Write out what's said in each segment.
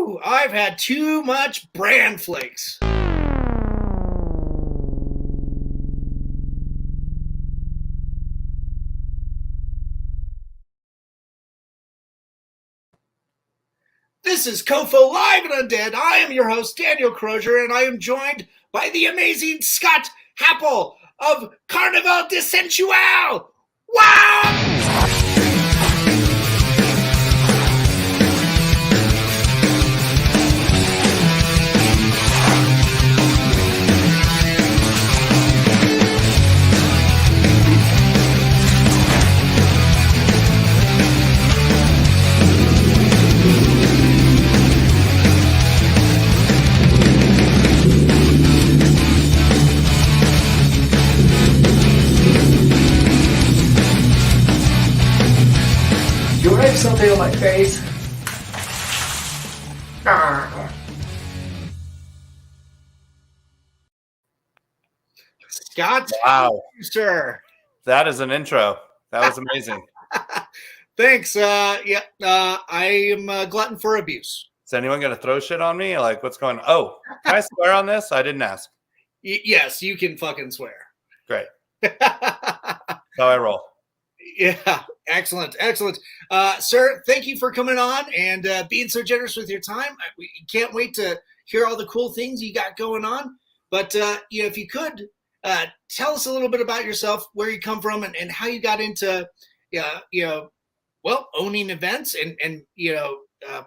Woo! I've had too much bran flakes. This is COFOH Live Undead. I am your host, Daniel Crosier, and I am joined by the amazing Scott Happel of Carnivale De Sensuale. Wow! Something on my face. Scott, wow, sir. That is an intro. That was amazing. Thanks. I am a glutton for abuse. Is anyone going to throw shit on me? Like, what's going on? Oh, can I swear on this? I didn't ask. Yes, you can fucking swear. Great. That's how I roll. Yeah, excellent. Sir, thank you for coming on and being so generous with your time. We can't wait to hear all the cool things you got going on. But, if you could, tell us a little bit about yourself, where you come from, and how you got into, owning events and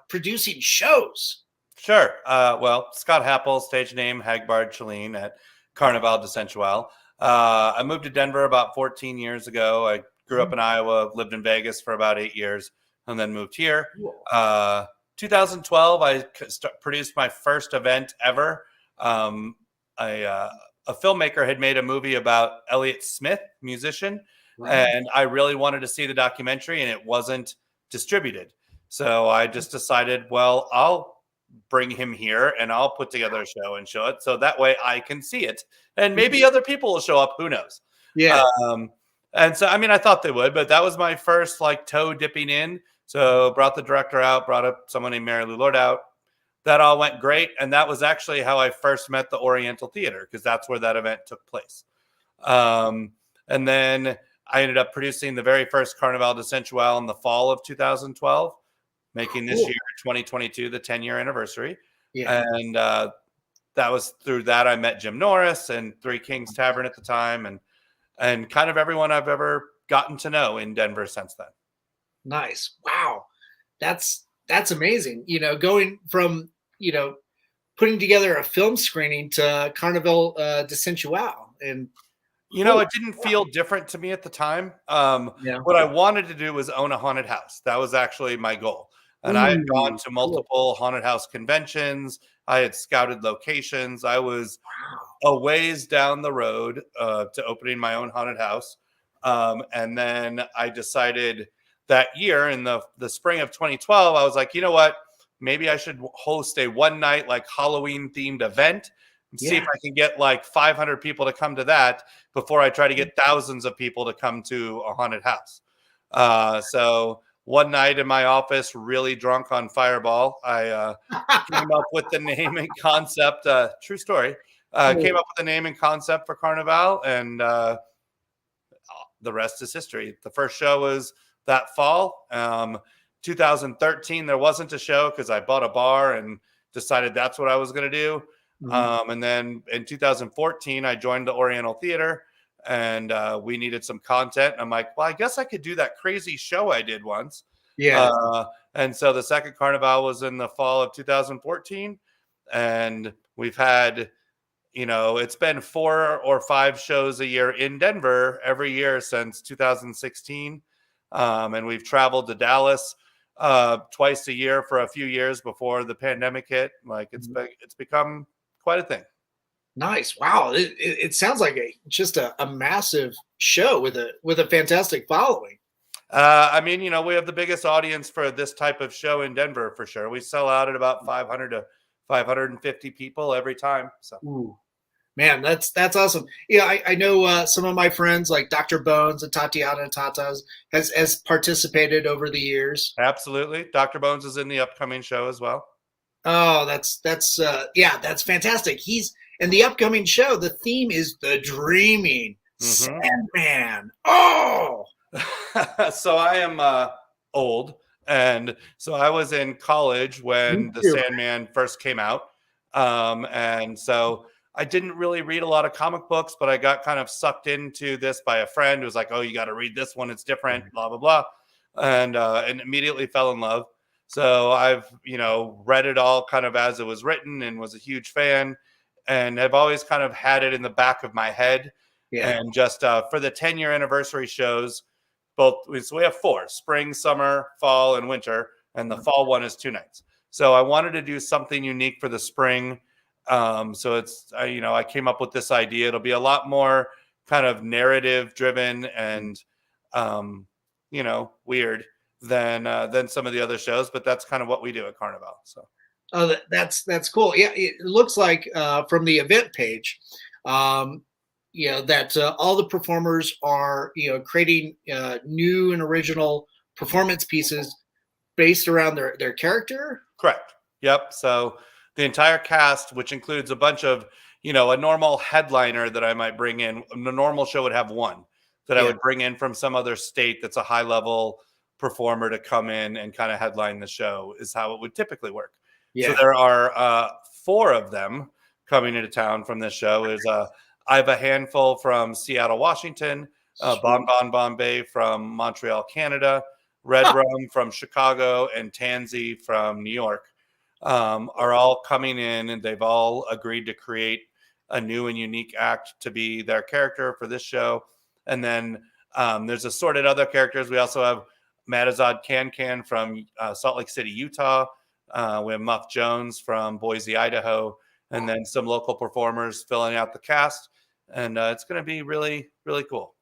producing shows. Sure. Scott Happel, stage name, Hagbard Chalene at Carnivale De Sensuale. I moved to Denver about 14 years ago. I grew up in Iowa, lived in Vegas for about 8 years, and then moved here. 2012, I produced my first event ever. A filmmaker had made a movie about Elliott Smith, musician, and I really wanted to see the documentary, and it wasn't distributed. So I just decided, well, I'll bring him here, and I'll put together a show and show it, so that way I can see it, and maybe other people will show up. Who knows? Yeah. And so, I thought they would, but that was my first toe dipping in. So brought the director out, brought up someone named Mary Lou Lord out. That all went great. And that was actually how I first met the Oriental Theater, because that's where that event took place. And then I ended up producing the very first Carnivale De Sensuale in the fall of 2012, making this year, 2022, the 10-year anniversary. Yeah. And that was through that I met Jim Norris and Three Kings Tavern at the time, and kind of everyone I've ever gotten to know in Denver since then. Nice. Wow. That's amazing. Going from, putting together a film screening to Carnivale De Sensuale. And, it didn't feel different to me at the time. What I wanted to do was own a haunted house. That was actually my goal. And I had gone to multiple haunted house conventions. I had scouted locations. I was a ways down the road to opening my own haunted house. And then I decided that year in the spring of 2012, I was like, you know what? Maybe I should host a one-night Halloween themed event and see if I can get 500 people to come to that before I try to get thousands of people to come to a haunted house. So one night in my office, really drunk on Fireball, I came up with the name and concept. True story. Came up with the name and concept for Carnivale, and the rest is history. The first show was that fall. 2013, there wasn't a show because I bought a bar and decided that's what I was going to do. And then in 2014, I joined the Oriental Theater, and we needed some content. I'm like, well, I guess I could do that crazy show I did once. Yeah. And so the second Carnivale was in the fall of 2014. And we've had, it's been 4 or 5 shows a year in Denver every year since 2016. And we've traveled to Dallas twice a year for a few years before the pandemic hit. It's become quite a thing. Nice. Wow. It sounds like just a massive show with a fantastic following. We have the biggest audience for this type of show in Denver for sure. We sell out at about 500 to 550 people every time. So, ooh, man, that's awesome. Yeah, I know some of my friends like Dr. Bones and Tatiana Tatas has participated over the years. Absolutely. Dr. Bones is in the upcoming show as well. Oh, that's fantastic. And the upcoming show, the theme is the dreaming Sandman. Oh, So I am old, and so I was in college when the Sandman first came out, and so I didn't really read a lot of comic books, but I got kind of sucked into this by a friend who was like, "Oh, you got to read this one; it's different." Blah blah blah, and immediately fell in love. So I've read it all kind of as it was written and was a huge fan, and I've always kind of had it in the back of my head. yeah. And just for the 10-year anniversary shows, so we have 4: spring, summer, fall, and winter, and the fall one is 2 nights. So I wanted to do something unique for the spring. So I came up with this idea. It'll be a lot more kind of narrative driven and weird than some of the other shows, but that's kind of what we do at Carnivale. So Oh, that's cool. Yeah, it looks like from the event page, that all the performers are creating new and original performance pieces based around their character. correct. Yep. So the entire cast, which includes a bunch of a normal headliner that I might bring in. The normal show would have one that I would bring in from some other state that's a high level performer to come in and kind of headline the show, is how it would typically work. Yeah. So there are 4 of them coming into town from this show. I have a handful from Seattle, Washington, Bon Bon Bombay from Montreal, Canada, Red Rum from Chicago, and Tansy from New York are all coming in, and they've all agreed to create a new and unique act to be their character for this show. And then there's assorted other characters. We also have Matazad Can from Salt Lake City, Utah. We have Muff Jones from Boise, Idaho, and then some local performers filling out the cast. And it's going to be really, really cool.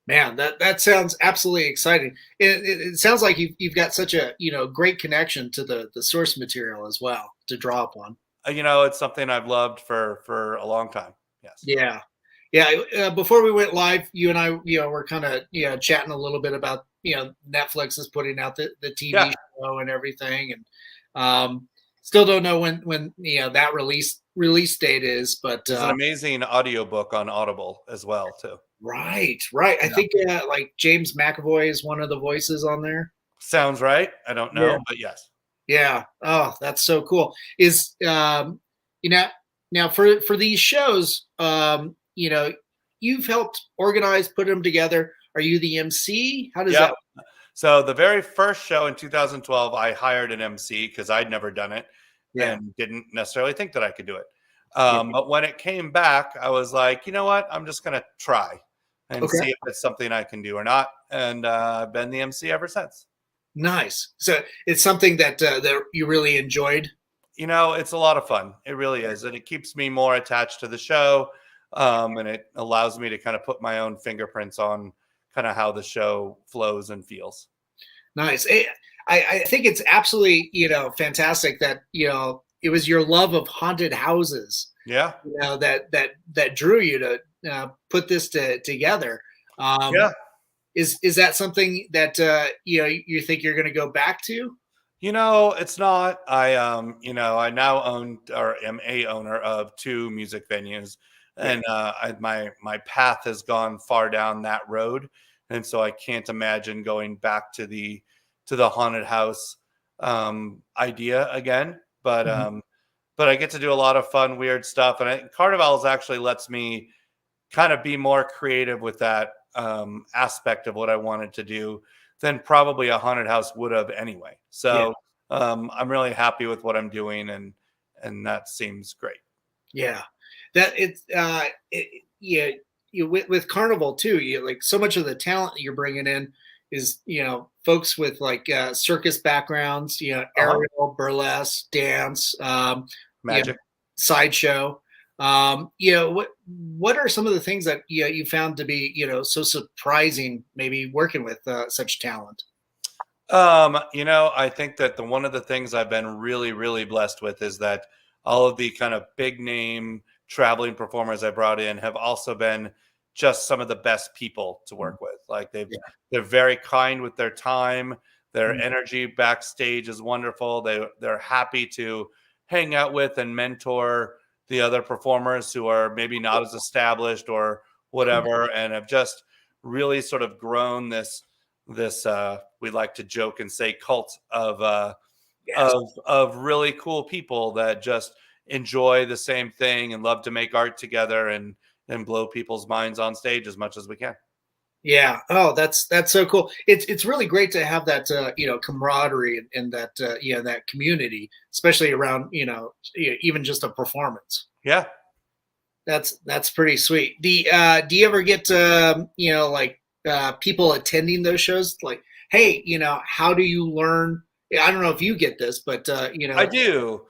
Man, that sounds absolutely exciting. It sounds like you've got such a great connection to the source material as well to draw upon. It's something I've loved for a long time. Yes. Yeah, yeah. Before we went live, you and I, were kind of chatting a little bit about Netflix is putting out the TV show and everything, and still don't know when that release date is. But there's an amazing audiobook on Audible as well too. Right. I think like James McAvoy is one of the voices on there. Sounds right. I don't know, but yes. Yeah. Oh, that's so cool. Is now for these shows, you've helped organize, put them together. Are you the MC? How does that work? So the very first show in 2012, I hired an MC because I'd never done it and didn't necessarily think that I could do it. But when it came back, I was like, you know what? I'm just going to try and see if it's something I can do or not. And I've been the MC ever since. Nice. So it's something that you really enjoyed. It's a lot of fun. It really is. And it keeps me more attached to the show. And it allows me to kind of put my own fingerprints on kind of how the show flows and feels. Nice. I think it's absolutely, fantastic that, it was your love of haunted houses. Yeah. That drew you to put this together. Is that something that, you think you're going to go back to? It's not. I now own or am a owner of 2 music venues, and my path has gone far down that road, and so I can't imagine going back to the haunted house idea again. But I get to do a lot of fun, weird stuff, and Carnivale actually lets me kind of be more creative with that aspect of what I wanted to do than probably a haunted house would have anyway. So I'm really happy with what I'm doing, and that seems great. Yeah, that with Carnivale too. Like so much of the talent that you're bringing in is folks with like circus backgrounds, aerial, burlesque, dance, magic, sideshow. What are some of the things that you found to be so surprising, maybe working with such talent? I think that one of the things I've been really, really blessed with is that all of the kind of big name traveling performers I brought in have also been just some of the best people to work with. Like they're very kind with their time. Their energy backstage is wonderful. They're happy to hang out with and mentor the other performers who are maybe not as established or whatever, and have just really sort of grown this we like to joke and say cult of Yes. of really cool people that just enjoy the same thing and love to make art together and blow people's minds on stage as much as we can. Yeah. Oh, that's so cool. It's really great to have that camaraderie and that that community, especially around even just a performance. Yeah. That's pretty sweet. Do you ever get like people attending those shows? Like, hey, how do you learn? I don't know if you get this, but I do.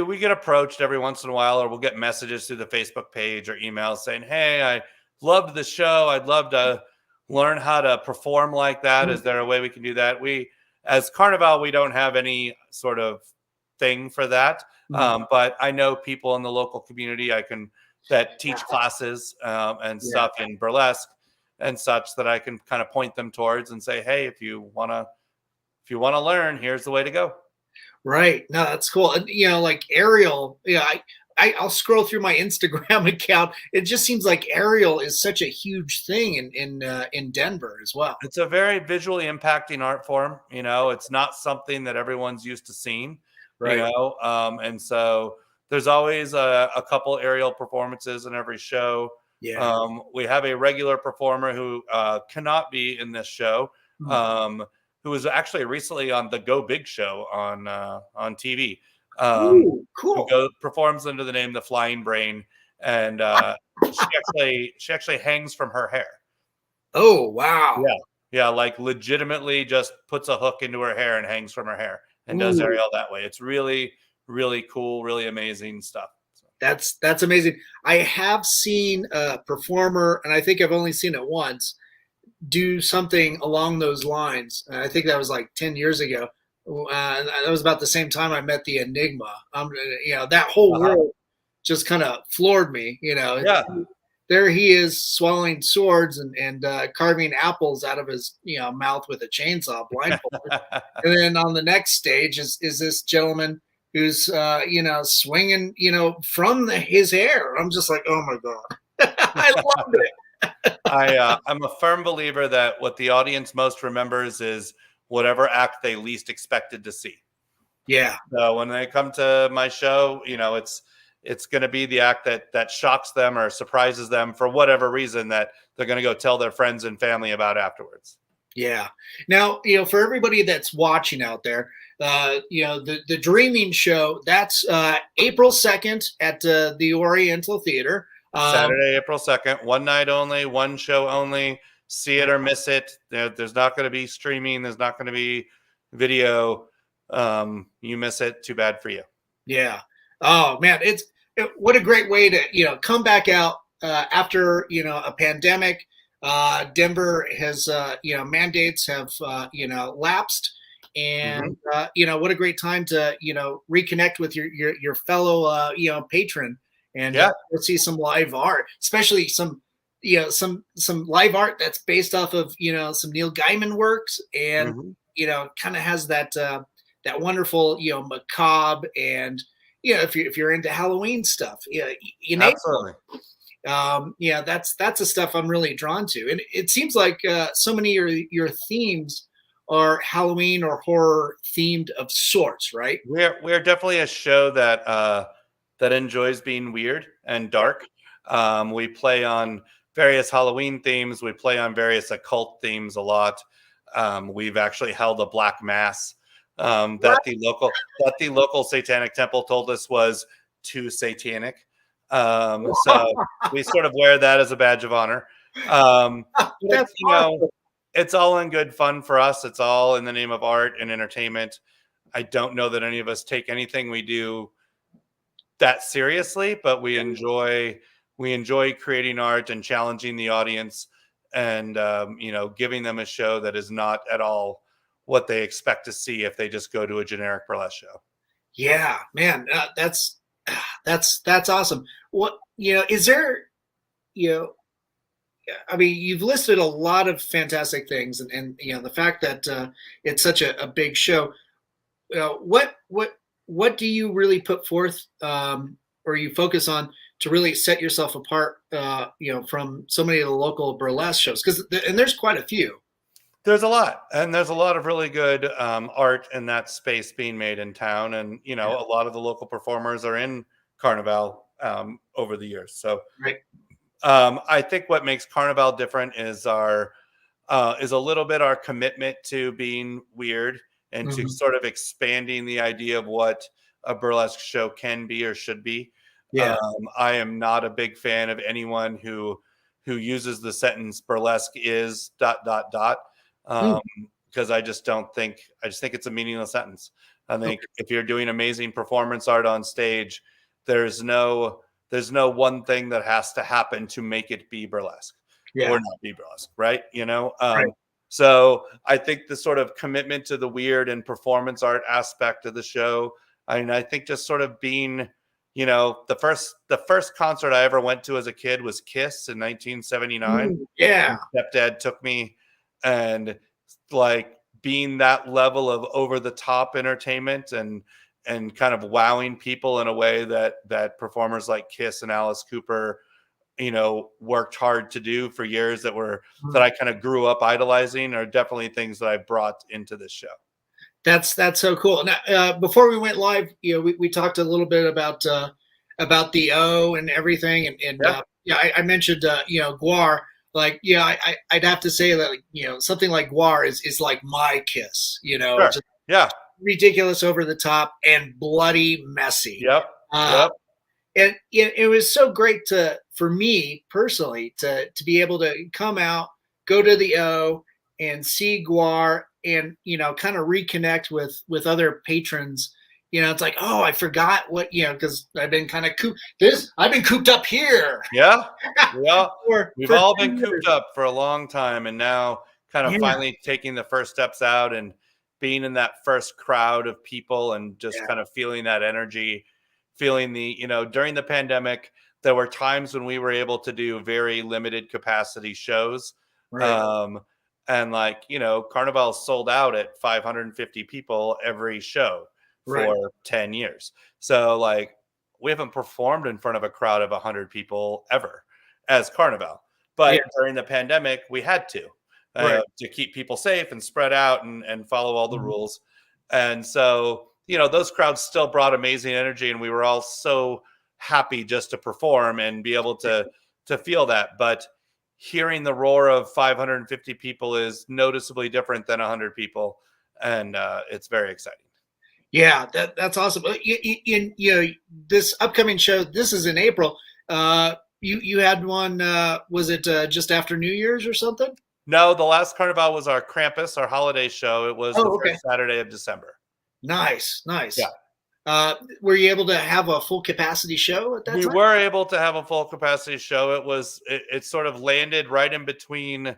We get approached every once in a while, or we'll get messages through the Facebook page or emails saying, "Hey, I loved the show. I'd love to learn how to perform like that. Is there a way we can do that?" We, as Carnivale, we don't have any sort of thing for that. But I know people in the local community that teach classes and stuff in burlesque and such, that I can kind of point them towards and say, "Hey, if you want to learn, here's the way to go." Right. No, that's cool. And, like Ariel, I'll scroll through my Instagram account. It just seems like Ariel is such a huge thing in Denver as well. It's a very visually impacting art form. It's not something that everyone's used to seeing, right. And so there's always a couple aerial performances in every show. Yeah. We have a regular performer who cannot be in this show, who was actually recently on the Go Big show on TV. Ooh, cool. Who performs under the name The Flying Brain, and she actually hangs from her hair. Oh, wow. Yeah, like legitimately just puts a hook into her hair and hangs from her hair and does aerial that way. It's really, really cool, really amazing stuff. That's amazing. I have seen a performer, and I think I've only seen it once, do something along those lines. I think that was like 10 years ago. That was about the same time I met the Enigma. That whole world just kind of floored me. Yeah. There he is swallowing swords and carving apples out of his mouth with a chainsaw blindfolded. And then on the next stage is this gentleman who's swinging from his hair. I'm just like, oh my god, I loved it. I'm a firm believer that what the audience most remembers is whatever act they least expected to see. Yeah. So when they come to my show, it's going to be the act that shocks them or surprises them for whatever reason that they're going to go tell their friends and family about afterwards. Yeah. Now, for everybody that's watching out there, the Dreaming Show, that's April 2nd at the Oriental Theater. Saturday, April 2nd, one night only, one show only. See it or miss it. There's not going to be streaming. There's not going to be video. You miss it, too bad for you. Yeah. Oh man, what a great way to come back out after a pandemic. Denver has mandates have lapsed, and what a great time to reconnect with your fellow patron and go see some live art, especially some live art that's based off of some Neil Gaiman works, and kind of has that wonderful macabre, and if you're into Halloween stuff, in absolutely. April, that's the stuff I'm really drawn to, and it seems like so many of your themes are Halloween or horror themed of sorts, right? We're definitely a show that enjoys being weird and dark. We play on various Halloween themes. We play on various occult themes a lot. We've actually held a black mass that the local satanic temple told us was too satanic. So we sort of wear that as a badge of honor. That's awesome. It's all in good fun for us. It's all in the name of art and entertainment. I don't know that any of us take anything we do that seriously, but we enjoy creating art and challenging the audience, and giving them a show that is not at all what they expect to see if they just go to a generic burlesque show. Yeah, man, that's awesome. What is there? I mean, you've listed a lot of fantastic things, and the fact that it's such a big show. What what do you really put forth, or you focus on to really set yourself apart, from so many of the local burlesque shows? And there's quite a few. There's a lot, and there's a lot of really good art in that space being made in town, and a lot of the local performers are in Carnivale over the years. So, Right. I think what makes Carnivale different is is a little bit our commitment to being weird and to sort of expanding the idea of what a burlesque show can be or should be. Yeah. I am not a big fan of anyone who uses the sentence burlesque is ... Because I just think it's a meaningless sentence. I think if you're doing amazing performance art on stage, there's no one thing that has to happen to make it be burlesque or not be burlesque, right? Right. So I think the sort of commitment to the weird and performance art aspect of the show, I think just sort of being, the first concert I ever went to as a kid was Kiss in 1979. Yeah. Stepdad took me, and like being that level of over the top entertainment and kind of wowing people in a way that performers like Kiss and Alice Cooper worked hard to do for years, that I kind of grew up idolizing, are definitely things that I brought into this show. That's so cool. Now, before we went live, we talked a little bit about the O and everything, and I mentioned Guar. Like, I'd have to say that something like Guar is like my Kiss. Sure. Just ridiculous, over the top, and bloody messy. Yep. And it was so great for me personally to be able to come out, go to the O, and see Guar, and kind of reconnect with other patrons. It's like, oh, I forgot what because I've been kind of I've been cooped up here. Yeah. We've all been cooped up for a long time, and now kind of finally taking the first steps out and being in that first crowd of people, and just kind of feeling that energy. Feeling during the pandemic, there were times when we were able to do very limited capacity shows. Right. And Carnivale sold out at 550 people every show for 10 years. So we haven't performed in front of a crowd of 100 people ever as Carnivale. But during the pandemic, we had to keep people safe and spread out and follow all the rules. And so those crowds still brought amazing energy, and we were all so happy just to perform and be able to feel that. But hearing the roar of 550 people is noticeably different than 100 people, and it's very exciting. Yeah, that's awesome. In this upcoming show, this is in April. You had one. Was it just after New Year's or something? No, the last Carnival was our Krampus, our holiday show. It was the first Saturday of December. Nice. Yeah. Were you able to have a full capacity show at that time? We were able to have a full capacity show. It sort of landed right in between,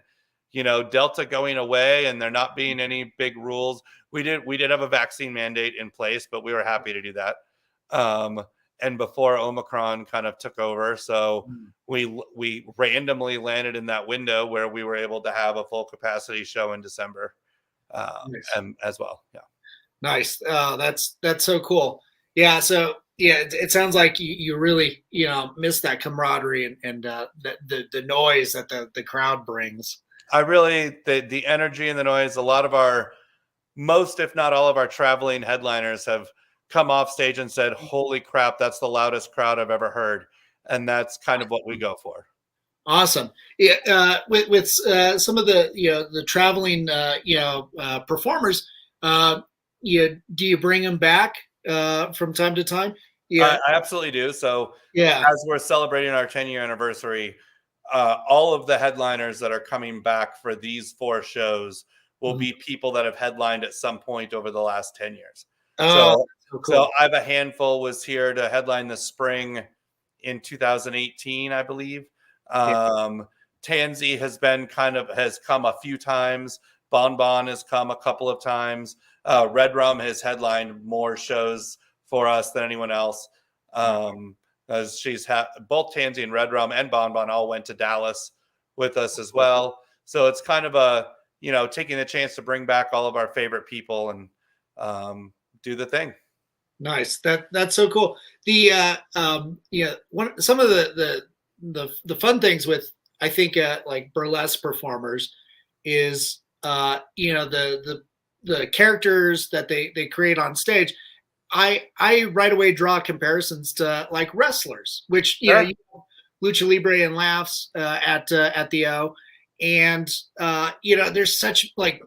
Delta going away and there not being any big rules. We did have a vaccine mandate in place, but we were happy to do that. And before Omicron kind of took over, so we randomly landed in that window where we were able to have a full capacity show in December, as well. Yeah. Nice. That's so cool. Yeah. So it sounds like you really miss that camaraderie and the noise that the crowd brings. The energy and the noise. A lot of most, if not all of our traveling headliners have come off stage and said, "Holy crap, that's the loudest crowd I've ever heard," and that's kind of what we go for. Awesome. Yeah. With some of the traveling performers. Do you bring them back from time to time? Yeah, I absolutely do. So as we're celebrating our 10-year anniversary, all of the headliners that are coming back for these 4 shows will be people that have headlined at some point over the last 10 years. Oh, so cool. So I have a handful was here to headline the spring in 2018, I believe. Tansy has come a few times. Bon Bon has come a couple of times. Red Rum has headlined more shows for us than anyone else. As both Tansy and Red Rum and Bon Bon all went to Dallas with us as well. So it's kind of taking the chance to bring back all of our favorite people and do the thing. Nice. That's so cool. The some of the fun things with, I think, like burlesque performers is the characters that they create on stage. I right away draw comparisons to like wrestlers, which Sure. Lucha Libre and Laughs at the O, and there's such like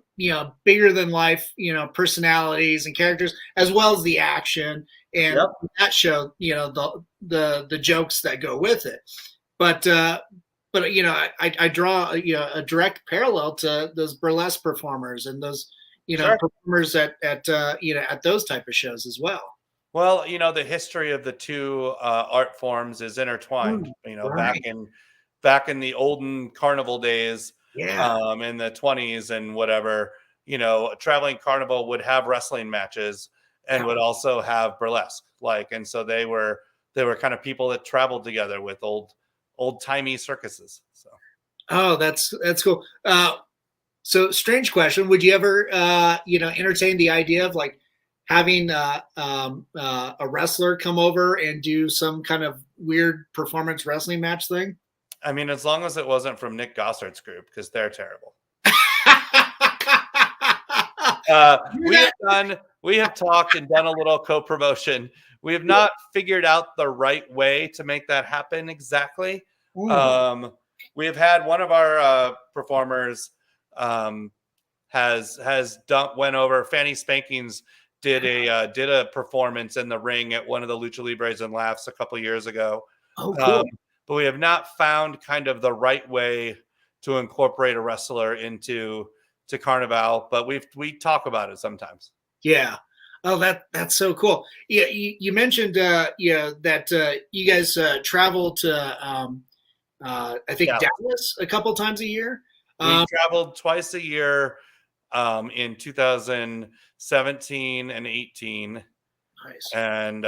bigger than life personalities and characters, as well as the action and that show, the jokes that go with it. But I draw a direct parallel to those burlesque performers and those performers at those type of shows as well. Well, the history of the two art forms is intertwined. Right. Back in the olden carnival days, Yeah. in the 20s and whatever, a traveling carnival would have wrestling matches and would also have burlesque. And so they were kind of people that traveled together with old timey circuses. So. Oh, that's cool. So strange question. Would you ever, entertain the idea of like having a wrestler come over and do some kind of weird performance wrestling match thing? I mean, as long as it wasn't from Nick Gossard's group, because they're terrible. We have talked and done a little co-promotion. We have not figured out the right way to make that happen exactly. We have had one of our performers went over. Fanny Spankings did a performance in the ring at one of the Lucha Libres and Laughs a couple years ago. Oh, cool. But we have not found kind of the right way to incorporate a wrestler into Carnivale, but we talk about it sometimes. Yeah. Oh, that's so cool. Yeah, you mentioned that you guys travel to I think Dallas a couple times a year. We traveled twice a year in 2017 and 18. Nice. And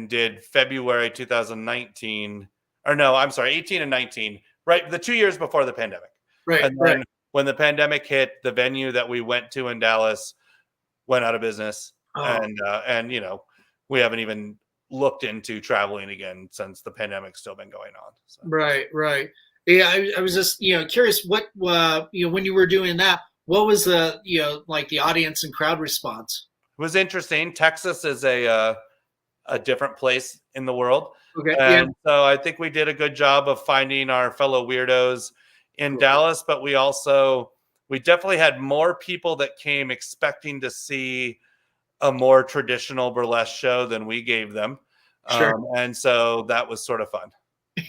did February 2019. Or no, I'm sorry, 18 and 19, right? The 2 years before the pandemic. Right. And then when the pandemic hit, the venue that we went to in Dallas went out of business. And we haven't even looked into traveling again since the pandemic's still been going on. So. Right. Yeah, I was just curious what when you were doing that, what was the like the audience and crowd response? It was interesting. Texas is a different place in the world. Okay. And so I think we did a good job of finding our fellow weirdos in Dallas, but we definitely had more people that came expecting to see a more traditional burlesque show than we gave them. Sure. And so that was sort of fun.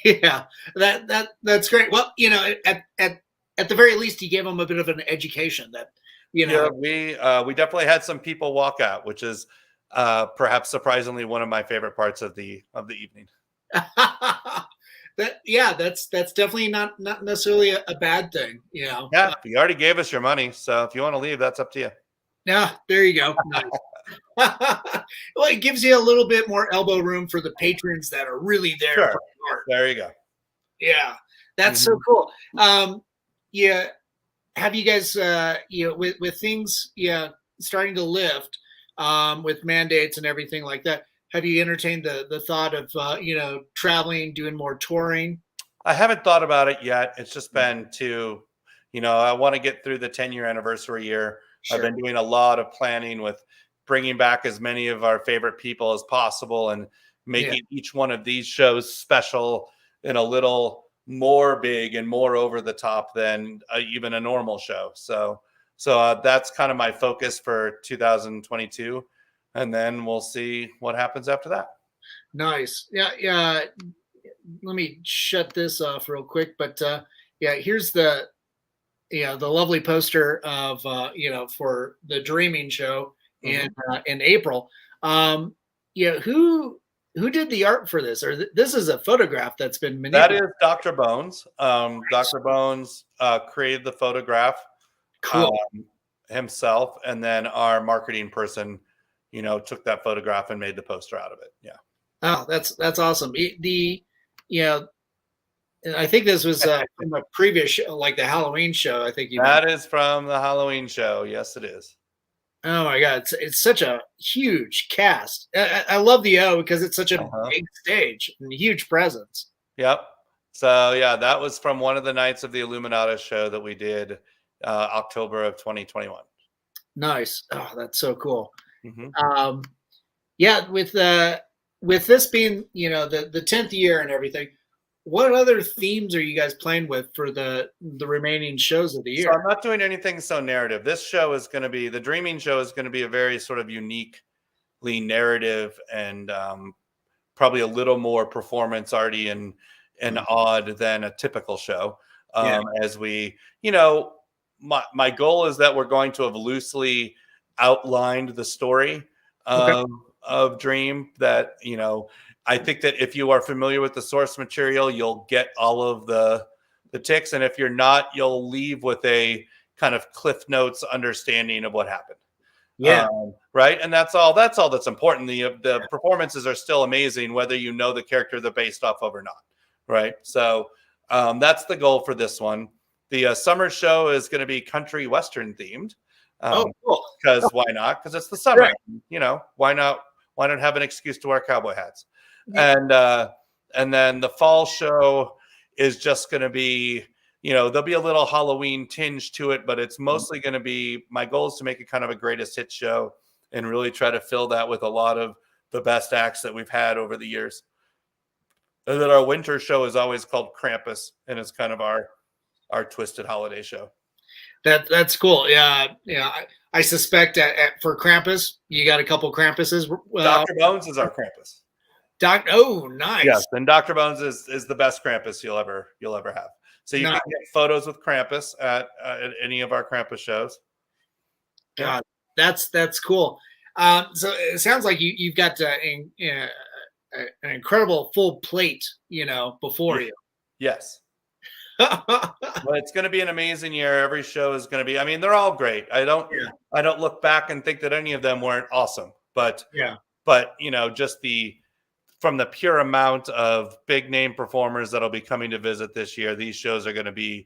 Yeah, that's great. Well, at the very least, you gave them a bit of an education that, Yeah, we definitely had some people walk out, which is perhaps surprisingly one of my favorite parts of the evening. That's definitely not necessarily a bad thing. Yeah, you already gave us your money, so if you want to leave, that's up to you. Yeah, there you go. Nice. Well, it gives you a little bit more elbow room for the patrons that are really there. Sure. There you go. Yeah, that's so cool. Yeah, have you guys, with things, starting to lift, with mandates and everything like that, have you entertained the thought of, traveling, doing more touring? I haven't thought about it yet. It's just been I want to get through the 10-year anniversary year. Sure. I've been doing a lot of planning with bringing back as many of our favorite people as possible and making each one of these shows special and a little more big and more over the top than even a normal show. So that's kind of my focus for 2022. And then we'll see what happens after that. Nice. Yeah. Let me shut this off real quick. But here's the lovely poster of for the Dreaming show in April. Who did the art for this? Or this is a photograph that's been manipulated. That is Dr. Bones. Dr. Bones created the photograph himself, and then our marketing person, took that photograph and made the poster out of it. Yeah. Oh, that's awesome. I think this was from a previous show, like the Halloween show. I think that is from the Halloween show. Yes, it is. Oh my God, it's such a huge cast. I love the O because it's such a big stage and a huge presence. Yep. So yeah, that was from one of the nights of the Illuminata show that we did October of 2021. Nice. Oh, that's so cool. Mm-hmm. Yeah, with this being, the 10th year and everything, what other themes are you guys playing with for the remaining shows of the year? So I'm not doing anything so narrative. This show is going to be, the Dreaming show is going to be a very sort of uniquely narrative and probably a little more performance arty and odd than a typical show. As we, my goal is that we're going to have loosely outlined the story of Dream. That, I think that if you are familiar with the source material, you'll get all of the ticks, and if you're not, you'll leave with a kind of Cliff Notes understanding of what happened. Yeah. Right. And that's all that's important. The performances are still amazing, whether you know the character they're based off of or not. Right. So that's the goal for this one. The summer show is going to be country western themed. Cool. Because why not? Because it's the summer. Right. Why not have an excuse to wear cowboy hats? Yeah. And then the fall show is just going to be, there'll be a little Halloween tinge to it, but it's mostly going to be, my goal is to make it kind of a greatest hit show and really try to fill that with a lot of the best acts that we've had over the years. And then our winter show is always called Krampus, and it's kind of our twisted holiday show. That's cool. Yeah. I suspect for Krampus, you got a couple Krampuses. Dr. Bones is our Krampus. Oh, nice. Yes, and Dr. Bones is the best Krampus you'll ever have. So you can get photos with Krampus at any of our Krampus shows. God, that's cool. So it sounds like you've got an incredible full plate, before you. Yes. Well, it's going to be an amazing year. Every show is going to be. I mean, they're all great. I don't look back and think that any of them weren't awesome. But just from the pure amount of big name performers that'll be coming to visit this year, these shows are going to be,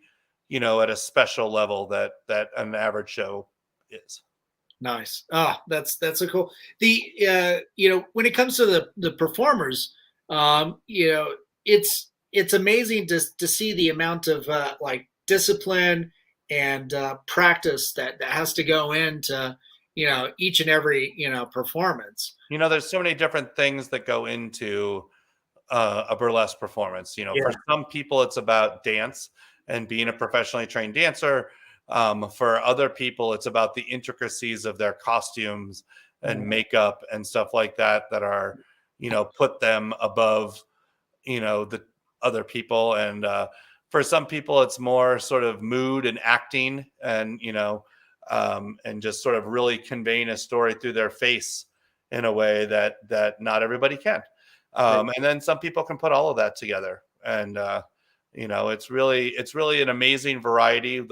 at a special level that an average show is. Nice. That's so cool. The when it comes to the performers, it's amazing to see the amount of discipline and practice that has to go into each and every performance. There's so many different things that go into a burlesque performance. For some people, it's about dance and being a professionally trained dancer. For other people, it's about the intricacies of their costumes and makeup and stuff like that are, put them above, the other people. And for some people, it's more sort of mood and acting and, and just sort of really conveying a story through their face in a way that not everybody can. And then some people can put all of that together. And, it's really an amazing variety.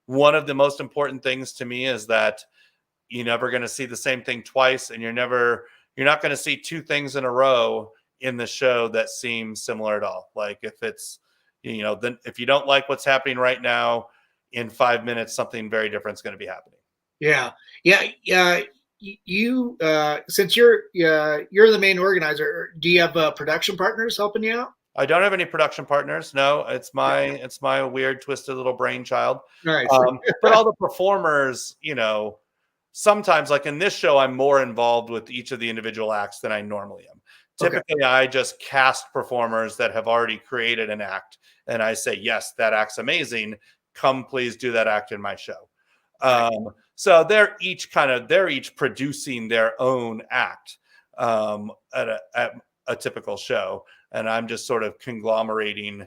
One of the most important things to me is that you're never going to see the same thing twice, and you're not going to see two things in a row in the show that seem similar at all. Like if it's, then if you don't like what's happening right now, in 5 minutes, something very different is going to be happening. Yeah. You since you're the main organizer, do you have production partners helping you out? I don't have any production partners. No, it's my weird, twisted little brainchild. Nice. But all the performers, sometimes, like in this show, I'm more involved with each of the individual acts than I normally am. Typically, I just cast performers that have already created an act, and I say, yes, that act's amazing. Come, please do that act in my show. So they're each producing their own act at a typical show. And I'm just sort of conglomerating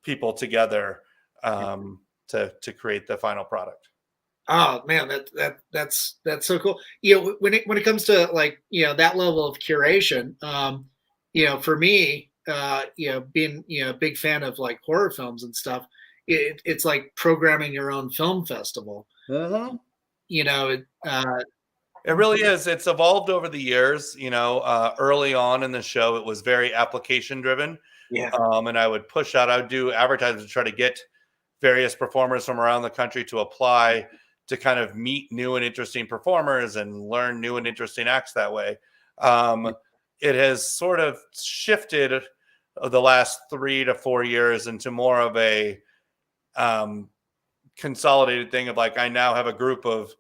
people together to create the final product. Oh man, that's so cool. When it comes to that level of curation, for me, being a big fan of horror films and stuff, it's like programming your own film festival. It really is. It's evolved over the years. Early on in the show, it was very application driven. Yeah. And I would do advertisements to try to get various performers from around the country to apply kind of meet new and interesting performers and learn new and interesting acts that way. It has sort of shifted the last 3 to 4 years into more of a consolidated thing of like, I now have a group of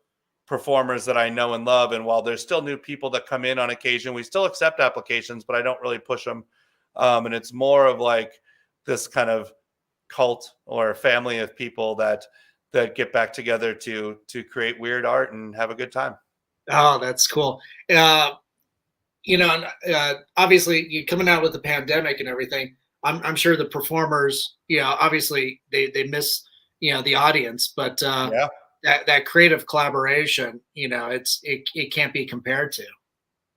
performers that I know and love. And while there's still new people that come in on occasion, we still accept applications, but I don't really push them. And it's more of like this kind of cult or family of people that get back together to create weird art and have a good time. Oh, that's cool. Obviously you coming out with the pandemic and everything, I'm sure the performers, obviously they miss, the audience, but that creative collaboration, it can't be compared to.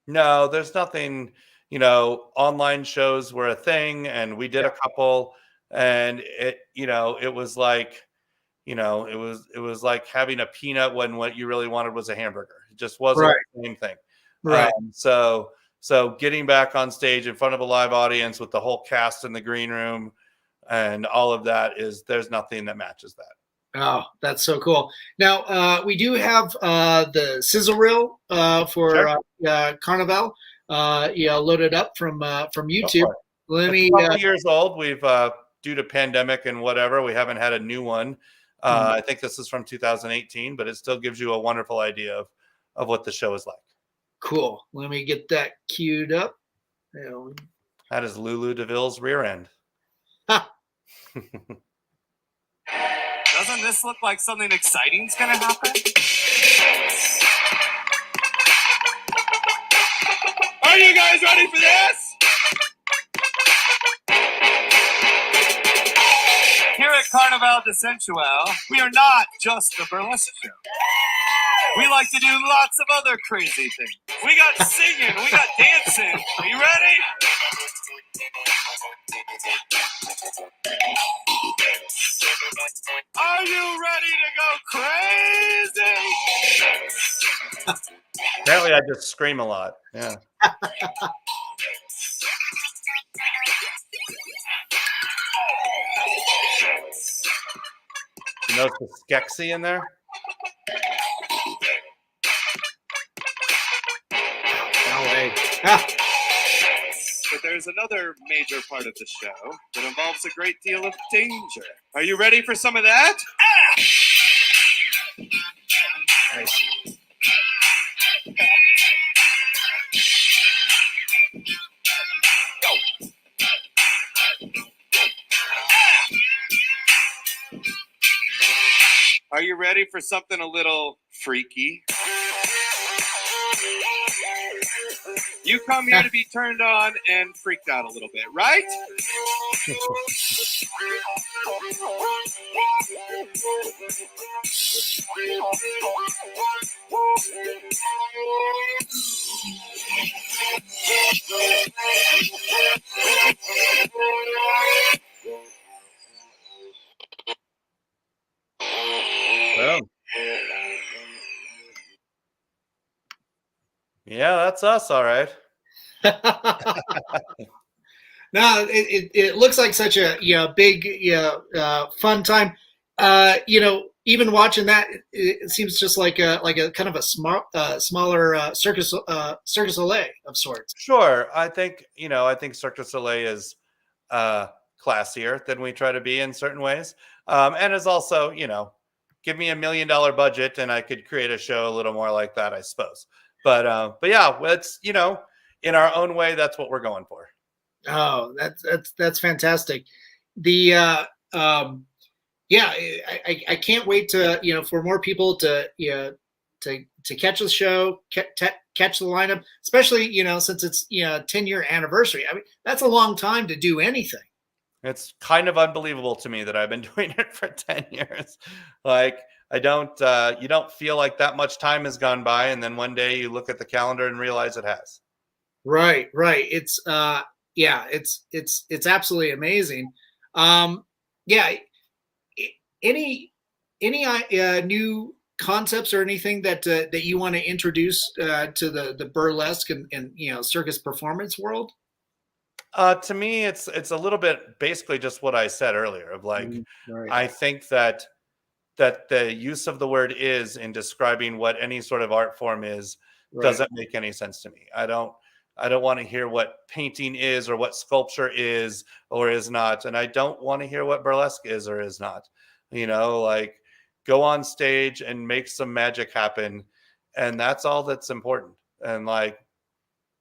No, there's nothing, online shows were a thing, and we did a couple, and it was like, it was like having a peanut when what you really wanted was a hamburger. It just wasn't the same thing. Right. So getting back on stage in front of a live audience with the whole cast in the green room and all of that there's nothing that matches that. Oh, that's so cool. Now, we do have the sizzle reel for Carnivale, loaded up from YouTube. Let me. A couple years old. We've due to pandemic and whatever, we haven't had a new one. I think this is from 2018, but it still gives you a wonderful idea of what the show is like. Cool. Let me get that queued up. That is Lulu DeVille's rear end. Doesn't this look like something exciting is going to happen? Are you guys ready for this? Here at Carnivale De Sensuale, we are not just a burlesque show. We like to do lots of other crazy things. We got singing, we got dancing. Are you ready? Are you ready to go crazy? Apparently I just scream a lot. Yeah. You know the Skexy in there? But there's another major part of the show that involves a great deal of danger. Are you ready for some of that? Nice. Are you ready for something a little freaky? You come here to be turned on and freaked out a little bit, right? Well. Yeah, that's us, all right. No, it looks like such a big fun time. Even watching that, it seems just like a kind of a smaller Circus Soleil of sorts. Sure, I think Cirque du Soleil is classier than we try to be in certain ways, and is also give me $1 million budget and I could create a show a little more like that, I suppose. But yeah, it's in our own way, that's what we're going for. Oh, that's fantastic. The I can't wait to for more people to to catch the show, catch the lineup, especially since it's 10-year anniversary. I mean, that's a long time to do anything. It's kind of unbelievable to me that I've been doing it for 10 years. Like you don't feel like that much time has gone by, and then one day you look at the calendar and realize it has. Right. It's it's absolutely amazing. Any new concepts or anything that you want to introduce to the burlesque and circus performance world? To me, it's a little bit basically just what I said earlier of like, I think that that the use of the word is in describing what any sort of art form is doesn't make any sense to me. I don't want to hear what painting is or what sculpture is or is not. And I don't want to hear what burlesque is or is not. Like, go on stage and make some magic happen. And that's all that's important. And like,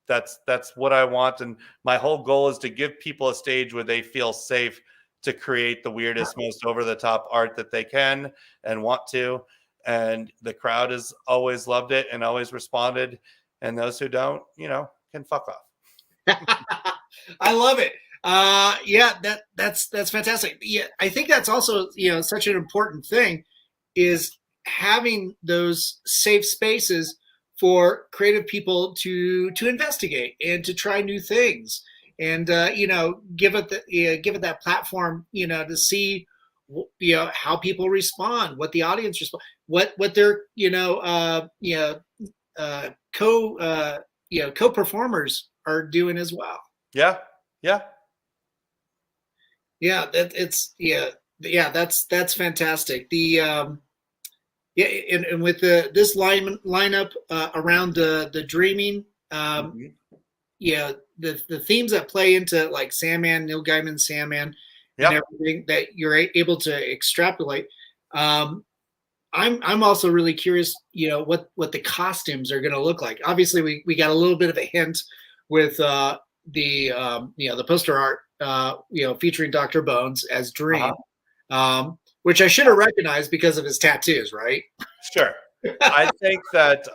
that's what I want. And my whole goal is to give people a stage where they feel safe to create the weirdest, most over the top art that they can and want to. And the crowd has always loved it and always responded. And those who don't, can fuck off. I love it. Yeah, that's fantastic. Yeah, I think that's also, such an important thing is having those safe spaces for creative people to investigate and to try new things, and give it that platform, to see how people respond, what the audience respond, what their co-performers are doing as well. Yeah. That's fantastic. The and with this lineup around the dreaming, the themes that play into like Sandman, Neil Gaiman's Sandman, and everything that you're able to extrapolate. I'm also really curious, what the costumes are going to look like. Obviously, we got a little bit of a hint with the poster art, featuring Dr. Bones as Dream, which I should have recognized because of his tattoos, right? Sure. I think that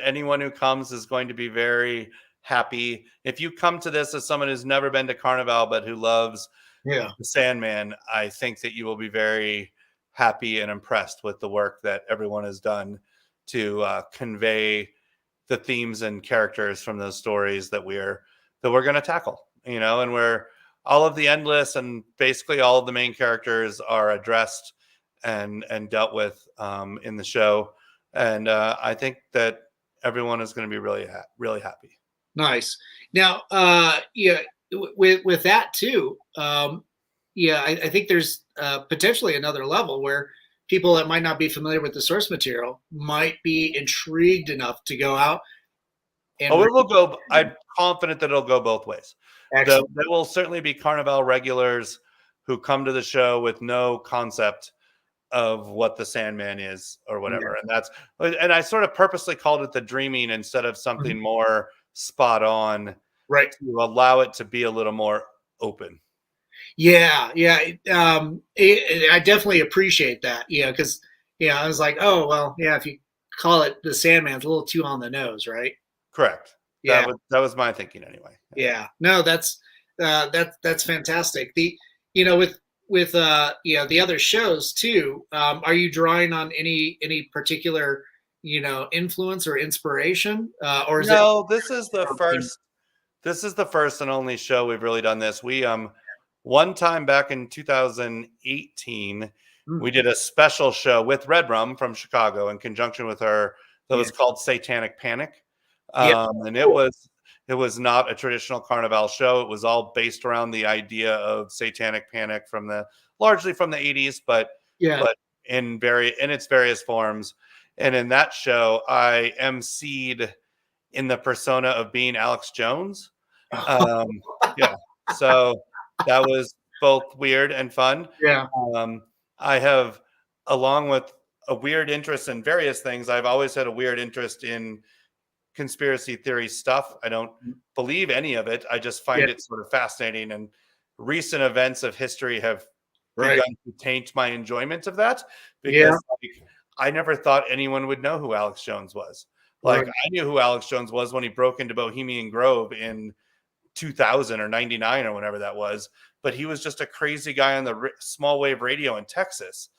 anyone who comes is going to be very happy. If you come to this as someone who's never been to Carnivale but who loves the Sandman, I think that you will be very happy and impressed with the work that everyone has done to convey the themes and characters from those stories that we're going to tackle. And where all of the endless and basically all of the main characters are addressed and dealt with in the show. And I think that everyone is going to be really happy. Nice. Now, with that too, I think there's potentially another level where people that might not be familiar with the source material might be intrigued enough to go out. And it will go. I'm confident that it'll go both ways. There will certainly be Carnivale regulars who come to the show with no concept of what the Sandman is or whatever. And I sort of purposely called it the dreaming instead of something more spot on, right, to allow it to be a little more open. I definitely appreciate that, because I was like, oh well, if you call it the Sandman, it's a little too on the nose, right? Correct. That was my thinking anyway. No, that's fantastic. With the other shows too, are you drawing on any particular influence or inspiration, or is this is the first and only show we've really done this. We one time back in 2018 we did a special show with Red Rum from Chicago in conjunction with her that was called Satanic Panic. And it was not a traditional Carnivale show. It was all based around the idea of Satanic Panic largely from the 80s, but in its various forms. And in that show, I emceed in the persona of being Alex Jones. So that was both weird and fun. I have, along with a weird interest in various things, I've always had a weird interest in conspiracy theory stuff. I don't believe any of it. I just find it sort of fascinating, and recent events of history have begun to taint my enjoyment of that, because I never thought anyone would know who Alex Jones was. I knew who Alex Jones was when he broke into Bohemian Grove in 2000 or 99 or whenever that was, but he was just a crazy guy on the small wave radio in Texas.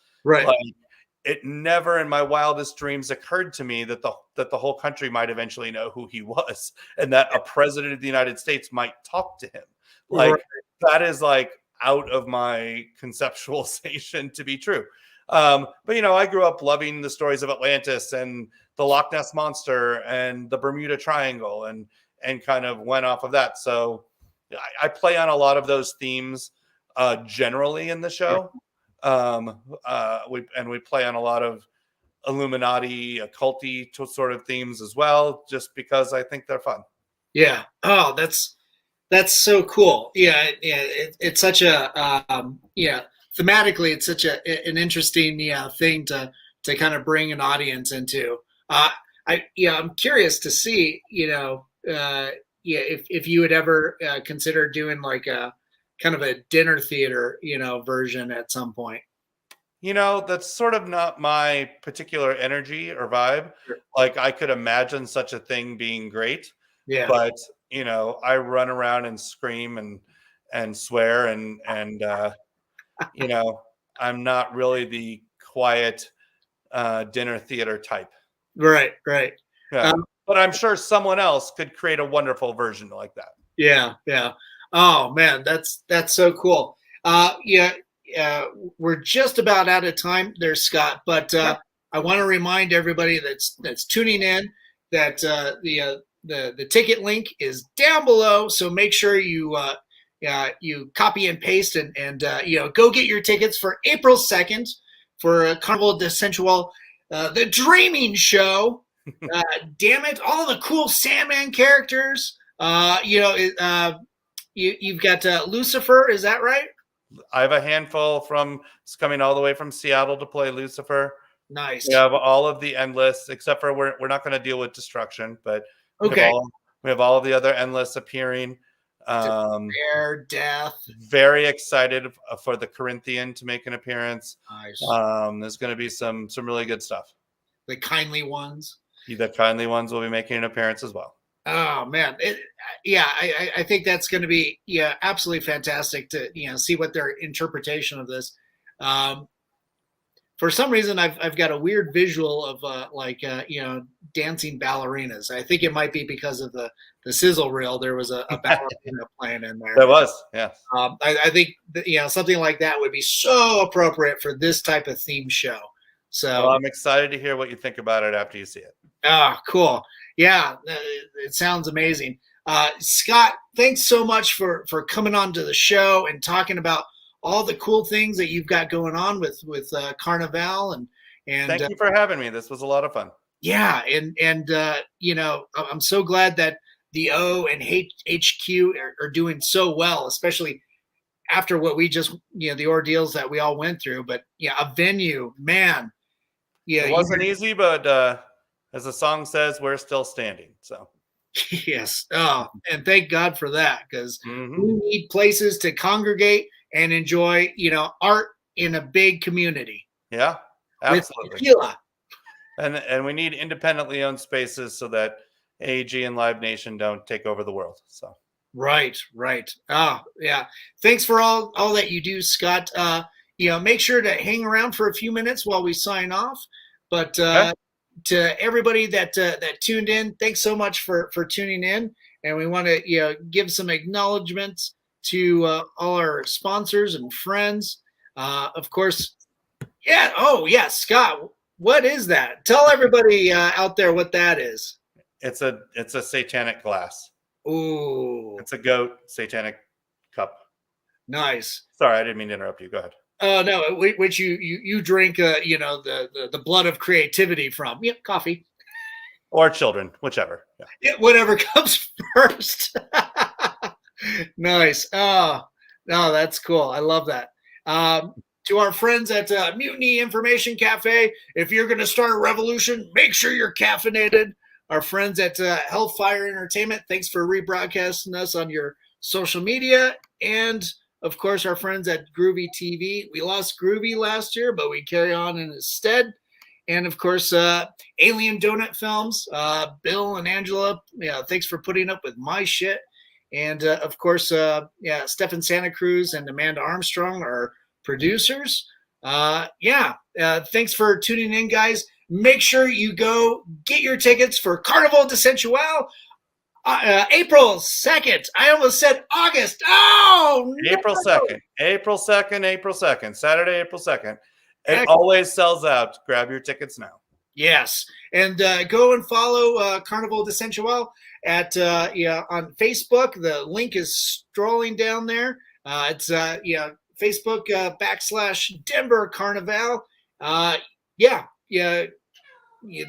It never in my wildest dreams occurred to me that the whole country might eventually know who he was, and that a president of the United States might talk to him. That is out of my conceptualization to be true. But I grew up loving the stories of Atlantis and the Loch Ness Monster and the Bermuda Triangle, and kind of went off of that. So I play on a lot of those themes generally in the show. We play on a lot of Illuminati, occulty sort of themes as well, just because I think they're fun. Yeah. Oh, that's so cool. Yeah. It's such a thematically, it's such an interesting thing to kind of bring an audience into. I'm curious to see if you would ever consider doing like a kind of a dinner theater version at some point. That's sort of not my particular energy or vibe. Sure. Like, I could imagine such a thing being great, Yeah. but I run around and scream and swear and I'm not really the quiet dinner theater type. Right. Yeah. But I'm sure someone else could create a wonderful version like that. Yeah. Oh man, that's so cool. We're just about out of time there, Scott, but I want to remind everybody that's tuning in that the ticket link is down below. So make sure you copy and paste and go get your tickets for April 2nd for Carnivale De Sensuale, the Dreaming Show. Damn it! All the cool Sandman characters. You've got Lucifer. Is that right? I have a handful it's coming all the way from Seattle to play Lucifer. Nice. We have all of the endless, except for we're not going to deal with destruction, but okay. We have all of the other endless appearing. Despair, death. Very excited for the Corinthian to make an appearance. Nice. There's going to be some really good stuff. The kindly ones. The kindly ones will be making an appearance as well. Oh man, I think that's going to be absolutely fantastic to see what their interpretation of this. For some reason, I've got a weird visual of dancing ballerinas. I think it might be because of the sizzle reel. There was a ballerina playing in there. There was, yeah. I think something like that would be so appropriate for this type of theme show. So I'm excited to hear what you think about it after you see it. Oh, cool. Yeah, it sounds amazing. Scott, thanks so much for coming on to the show and talking about all the cool things that you've got going on with Carnivale and thank you for having me. This was a lot of fun. Yeah, and I'm so glad that the O and HQ are doing so well, especially after what we just the ordeals that we all went through. But yeah, a venue, man. Yeah, it wasn't easy, but as the song says, we're still standing. So yes. Oh, and thank God for that, because mm-hmm. we need places to congregate and enjoy, art in a big community. Yeah, absolutely. And we need independently owned spaces so that AEG and Live Nation don't take over the world. So right. Oh, yeah. Thanks for all that you do, Scott. Make sure to hang around for a few minutes while we sign off. But okay. To everybody that tuned in, thanks so much for tuning in. And we want to give some acknowledgments to all our sponsors and friends. Of course, yeah. Oh, yeah, Scott. What is that? Tell everybody out there what that is. It's a satanic glass. Ooh. It's a goat satanic cup. Nice. Sorry, I didn't mean to interrupt you. Go ahead. No, which you drink, the blood of creativity from. Yep, coffee. Or children, whichever. Yeah, whatever comes first. Nice. Oh, no, that's cool. I love that. To our friends at Mutiny Information Cafe, if you're going to start a revolution, make sure you're caffeinated. Our friends at Hellfire Entertainment, thanks for rebroadcasting us on your social media. And, of course, our friends at Groovy TV. We lost Groovy last year, but we carry on in his stead. And, of course, Alien Donut Films, Bill and Angela, thanks for putting up with my shit. And, of course, Stefan Santa Cruz and Amanda Armstrong are producers. Thanks for tuning in, guys. Make sure you go get your tickets for Carnivale De Sensuale, April 2nd. I almost said August. Oh, no. April 2nd, Saturday, April 2nd. It always sells out. Grab your tickets now. Yes. And go and follow Carnivale De Sensuale at on Facebook. The link is strolling down there. It's Facebook / Denver Carnivale.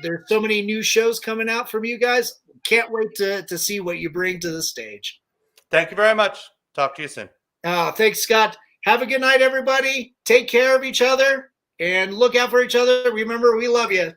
There's so many new shows coming out from you guys. Can't wait to see what you bring to the stage. Thank you very much. Talk to you soon. Thanks, Scott. Have a good night, everybody. Take care of each other and look out for each other. Remember, we love you.